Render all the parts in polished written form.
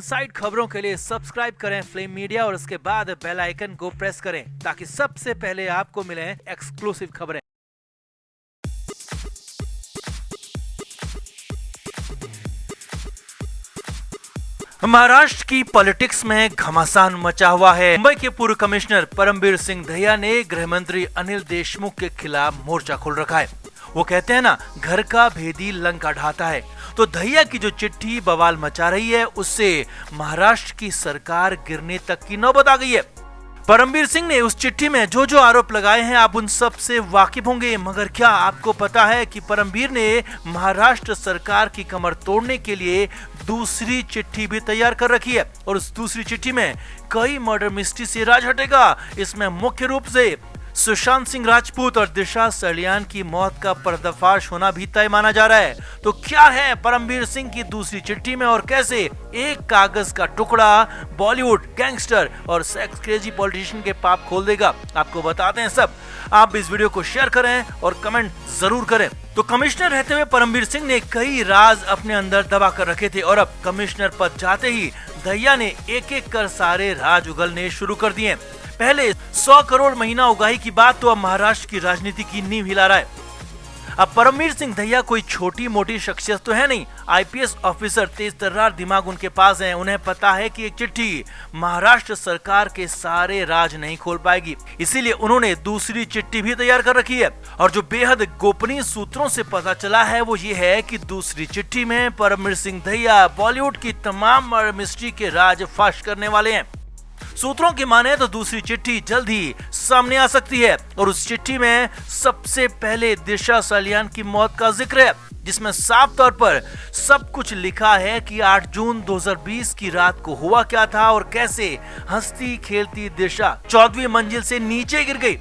Side खबरों के लिए सब्सक्राइब करें फ्लेम मीडिया और उसके बाद बेल आइकन को प्रेस करें ताकि सबसे पहले आपको मिले एक्सक्लूसिव खबरें। महाराष्ट्र की पॉलिटिक्स में घमासान मचा हुआ है। मुंबई के पूर्व कमिश्नर परमबीर सिंह दहिया ने गृह मंत्री अनिल देशमुख के खिलाफ मोर्चा खोल रखा है। वो कहते हैं ना, घर का भेदी लंका ढाता है। तो दहिया की जो चिट्ठी बवाल मचा रही है, उससे महाराष्ट्र की सरकार गिरने तक की नौबत आ गई है। परमबीर सिंह ने उस चिट्ठी में जो जो आरोप लगाए हैं, आप उन सब से वाकिफ होंगे। मगर क्या आपको पता है कि परमबीर ने महाराष्ट्र सरकार की कमर तोड़ने के लिए दूसरी चिट्ठी भी तैयार कर रखी है और उस दूसरी चिट्ठी में कई मर्डर मिस्ट्री से राज हटेगा। इसमें मुख्य रूप से सुशांत सिंह राजपूत और दिशा सलियान की मौत का पर्दाफाश होना भी तय माना जा रहा है। तो क्या है परमबीर सिंह की दूसरी चिट्ठी में और कैसे एक कागज का टुकड़ा बॉलीवुड गैंगस्टर और सेक्स क्रेजी पॉलिटिशियन के पाप खोल देगा, आपको बताते हैं सब। आप इस वीडियो को शेयर करें और कमेंट जरूर करें। तो कमिश्नर रहते हुए परमबीर सिंह ने कई राज अपने अंदर दबा कर रखे थे और अब कमिश्नर पद जाते ही दहिया ने एक एक कर सारे राज उगलने शुरू कर दिए। पहले 100 करोड़ महीना उगाही की बात, तो अब महाराष्ट्र की राजनीति की नींव हिला रहा है। अब परमबीर सिंह दहिया कोई छोटी मोटी शख्सियत तो है नहीं। आईपीएस ऑफिसर, तेज तर्रार दिमाग उनके पास है। उन्हें पता है कि एक चिट्ठी महाराष्ट्र सरकार के सारे राज नहीं खोल पाएगी, इसीलिए उन्होंने दूसरी चिट्ठी भी तैयार कर रखी है। और जो बेहद गोपनीय सूत्रों से पता चला है वो ये है कि दूसरी चिट्ठी में परमबीर सिंह दहिया बॉलीवुड की तमाम मर्डर मिस्ट्री के राज फाश करने वाले हैं। सूत्रों की माने तो दूसरी चिट्ठी जल्द ही सामने आ सकती है और उस चिट्ठी में सबसे पहले दिशा सलियान की मौत का जिक्र है, जिसमें साफ तौर पर सब कुछ लिखा है कि 8 जून 2020 की रात को हुआ क्या था और कैसे हंसती खेलती दिशा 14वीं मंजिल से नीचे गिर गई।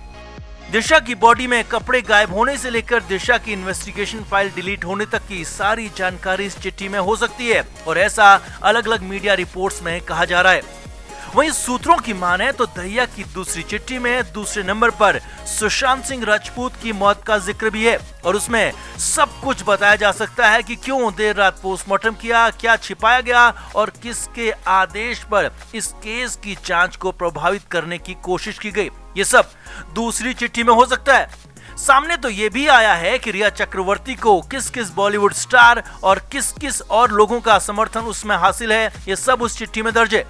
दिशा की बॉडी में कपड़े गायब होने से लेकर दिशा की इन्वेस्टिगेशन फाइल डिलीट होने तक की सारी जानकारी इस चिट्ठी में हो सकती है और ऐसा अलग अलग मीडिया रिपोर्ट्स में कहा जा रहा है। वहीं सूत्रों की माने तो दहिया की दूसरी चिट्ठी में दूसरे नंबर पर सुशांत सिंह राजपूत की मौत का जिक्र भी है और उसमें सब कुछ बताया जा सकता है कि क्यों देर रात पोस्टमार्टम किया, क्या छिपाया गया और किसके आदेश पर इस केस की जांच को प्रभावित करने की कोशिश की गई। ये सब दूसरी चिट्ठी में हो सकता है। सामने तो ये भी आया है कि रिया चक्रवर्ती को किस किस बॉलीवुड स्टार और किस किस और लोगों का समर्थन उसमें हासिल है, ये सब उस चिट्ठी में दर्ज है।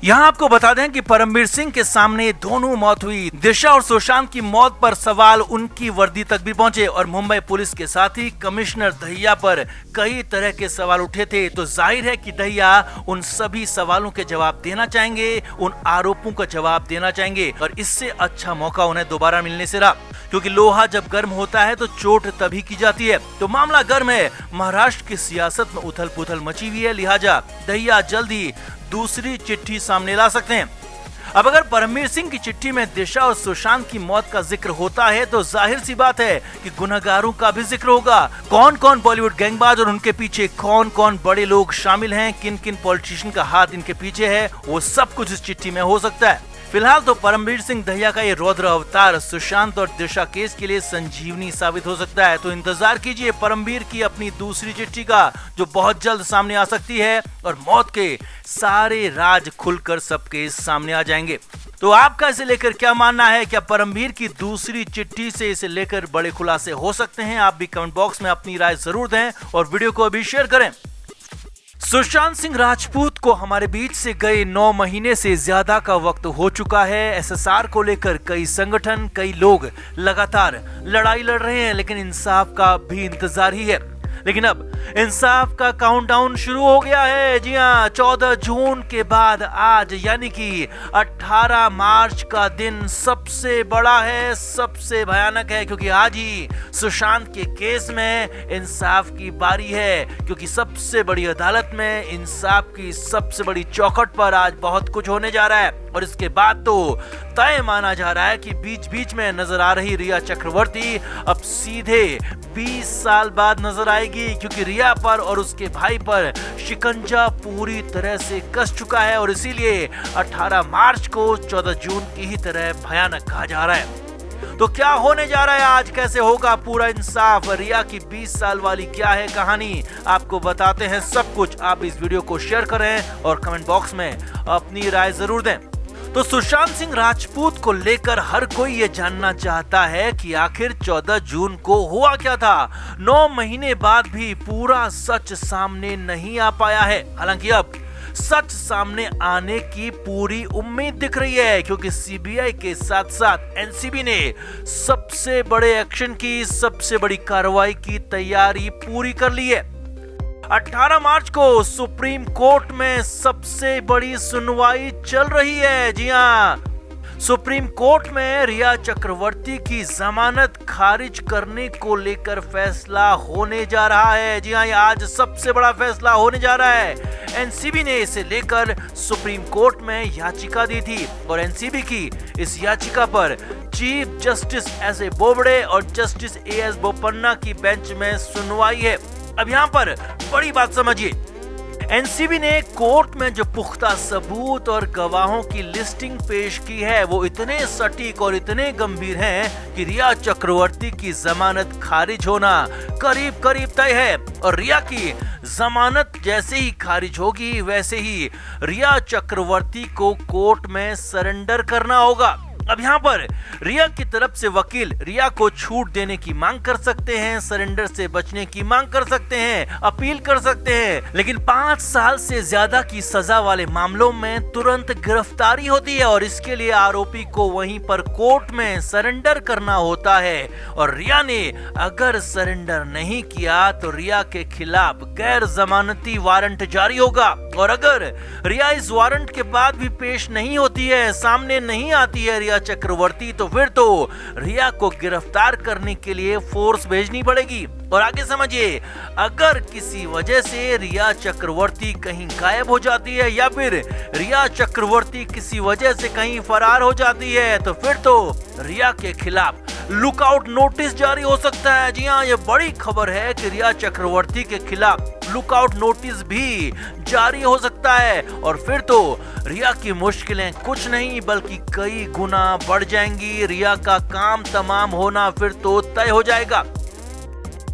यहाँ आपको बता दें कि परमबीर सिंह के सामने दोनों मौत हुई। दिशा और सुशांत की मौत पर सवाल उनकी वर्दी तक भी पहुंचे और मुंबई पुलिस के साथ ही कमिश्नर दहिया पर कई तरह के सवाल उठे थे। तो जाहिर है कि दहिया उन सभी सवालों के जवाब देना चाहेंगे, उन आरोपों का जवाब देना चाहेंगे और इससे अच्छा मौका उन्हें दोबारा मिलने से रहा, क्योंकि लोहा जब गर्म होता है तो चोट तभी की जाती है। तो मामला गर्म है, महाराष्ट्र की सियासत में उथल पुथल मची हुई है, लिहाजा दहिया जल्द ही दूसरी चिट्ठी सामने ला सकते हैं। अब अगर परमबीर सिंह की चिट्ठी में दिशा और सुशांत की मौत का जिक्र होता है तो जाहिर सी बात है कि गुनहगारों का भी जिक्र होगा। कौन कौन बॉलीवुड गैंगबाज और उनके पीछे कौन कौन बड़े लोग शामिल हैं, किन किन पॉलिटिशियन का हाथ इनके पीछे है, वो सब कुछ इस चिट्ठी में हो सकता है। फिलहाल तो परमबीर सिंह दहिया का ये रौद्र अवतार सुशांत और दिशा केस के लिए संजीवनी साबित हो सकता है। तो इंतजार कीजिए परमबीर की अपनी दूसरी चिट्ठी का, जो बहुत जल्द सामने आ सकती है और मौत के सारे राज खुलकर सबके सामने आ जाएंगे। तो आपका इसे लेकर क्या मानना है? क्या परमबीर की दूसरी चिट्ठी से इसे लेकर बड़े खुलासे हो सकते हैं? आप भी कमेंट बॉक्स में अपनी राय जरूर दें और वीडियो को अभी शेयर करें। सुशांत सिंह राजपूत को हमारे बीच से गए 9 महीने से ज्यादा का वक्त हो चुका है। एसएसआर को लेकर कई संगठन, कई लोग लगातार लड़ाई लड़ रहे हैं, लेकिन इंसाफ का भी इंतजार ही है। लेकिन अब इंसाफ का काउंटडाउन शुरू हो गया है। जी हाँ, 14 जून के बाद आज यानी कि 18 मार्च का दिन सबसे बड़ा है, सबसे भयानक है, क्योंकि आज ही सुशांत के केस में इंसाफ की बारी है। क्योंकि सबसे बड़ी अदालत में इंसाफ की सबसे बड़ी चौखट पर आज बहुत कुछ होने जा रहा है और इसके बाद तो तय माना जा रहा है कि बीच बीच में नजर आ रही रिया चक्रवर्ती अब सीधे 20 साल बाद नजर आएगी, क्योंकि रिया पर और उसके भाई पर शिकंजा पूरी तरह से कस चुका है और इसीलिए 18 मार्च को 14 जून की ही तरह भयानक कहा जा रहा है। तो क्या होने जा रहा है आज, कैसे होगा पूरा इंसाफ, रिया की 20 साल वाली क्या है कहानी, आपको बताते हैं सब कुछ। आप इस वीडियो को शेयर करें और कमेंट बॉक्स में अपनी राय जरूर दें। तो सुशांत सिंह राजपूत को लेकर हर कोई ये जानना चाहता है कि आखिर 14 जून को हुआ क्या था। 9 महीने बाद भी पूरा सच सामने नहीं आ पाया है। हालांकि अब सच सामने आने की पूरी उम्मीद दिख रही है, क्योंकि सीबीआई के साथ साथ एनसीबी ने सबसे बड़े एक्शन की, सबसे बड़ी कार्रवाई की तैयारी पूरी कर ली है। 18 मार्च को सुप्रीम कोर्ट में सबसे बड़ी सुनवाई चल रही है। जी हां, सुप्रीम कोर्ट में रिया चक्रवर्ती की जमानत खारिज करने को लेकर फैसला होने जा रहा है। जी हां, आज सबसे बड़ा फैसला होने जा रहा है। एनसीबी ने इसे लेकर सुप्रीम कोर्ट में याचिका दी थी और एनसीबी की इस याचिका पर chief justice S A Bobde और जस्टिस ए एस बोपन्ना की बेंच में सुनवाई है। अब यहाँ पर बड़ी बात समझिए, एनसीबी ने कोर्ट में जो पुख्ता सबूत और गवाहों की लिस्टिंग पेश की है वो इतने सटीक और इतने गंभीर हैं कि रिया चक्रवर्ती की जमानत खारिज होना करीब करीब तय है। और रिया की जमानत जैसे ही खारिज होगी वैसे ही रिया चक्रवर्ती को कोर्ट में सरेंडर करना होगा। अब यहाँ पर रिया की तरफ से वकील रिया को छूट देने की मांग कर सकते हैं, सरेंडर से बचने की मांग कर सकते हैं, अपील कर सकते हैं, लेकिन 5 साल से ज्यादा की सजा वाले मामलों में तुरंत गिरफ्तारी होती है और इसके लिए आरोपी को वहीं पर कोर्ट में सरेंडर करना होता है। और रिया ने अगर सरेंडर नहीं किया तो रिया के खिलाफ गैर जमानती वारंट जारी होगा और अगर रिया इस वारंट के बाद भी पेश नहीं होती है, सामने नहीं आती है रिया चक्रवर्ती, तो फिर तो रिया को गिरफ्तार करने के लिए फोर्स भेजनी पड़ेगी। और आगे समझिए, अगर किसी वजह से रिया चक्रवर्ती कहीं गायब हो जाती है या फिर रिया चक्रवर्ती किसी वजह से कहीं फरार हो जाती है तो फिर तो रिया के खिलाफ लुकआउट नोटिस जारी हो सकता है। जी हाँ, ये बड़ी खबर है कि रिया चक्रवर्ती के खिलाफ लुकआउट नोटिस भी जारी हो सकता है और फिर तो रिया की मुश्किलें कुछ नहीं बल्कि कई गुना बढ़ जाएंगी। रिया का काम तमाम होना फिर तो तय हो जाएगा।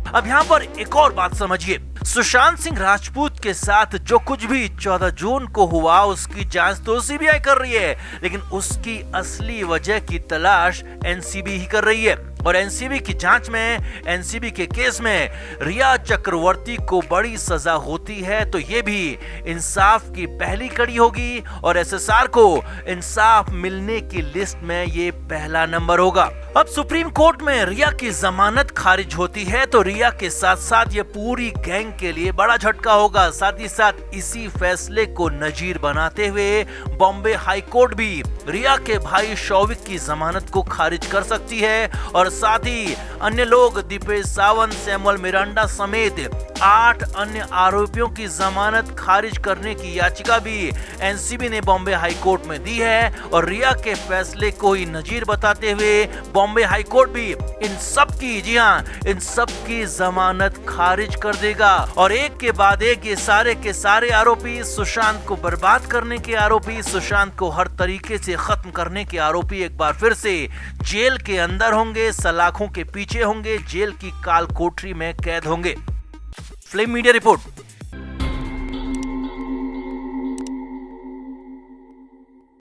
अब यहाँ पर एक और बात समझिए, सुशांत सिंह राजपूत के साथ जो कुछ भी 14 जून को हुआ उसकी जांच तो सीबीआई कर रही है, लेकिन उसकी असली वजह की तलाश एनसीबी ही कर रही है। और एनसीबी की जांच में, एनसीबी के केस में रिया चक्रवर्ती को बड़ी सजा होती है तो ये भी इंसाफ की पहली कड़ी होगी और एसएसआर को इंसाफ मिलने की लिस्ट में ये पहला नंबर होगा। अब सुप्रीम कोर्ट में रिया की जमानत खारिज होती है तो रिया के साथ साथ ये पूरी गैंग के लिए बड़ा झटका होगा। साथ ही साथ इसी फैसले को नजीर बनाते हुए बॉम्बे हाई कोर्ट भी रिया के भाई शौविक की जमानत को खारिज कर सकती है और साथ ही अन्य लोग दीपेश सावंत, सैमुअल मिरांडा समेत 8 अन्य आरोपियों की जमानत खारिज करने की याचिका भी एनसीबी ने बॉम्बे हाई कोर्ट में दी है। और रिया के फैसले को ही नजीर बताते हुए बॉम्बे हाई कोर्ट भी इन सब की, जी हाँ, इन सब की जमानत खारिज कर देगा। और एक के बाद एक ये सारे के सारे आरोपी, सुशांत को बर्बाद करने के आरोपी, सुशांत को हर तरीके से खत्म करने के आरोपी एक बार फिर से जेल के अंदर होंगे, सलाखों के पीछे होंगे, जेल की काल कोठरी में कैद होंगे। Flame media report.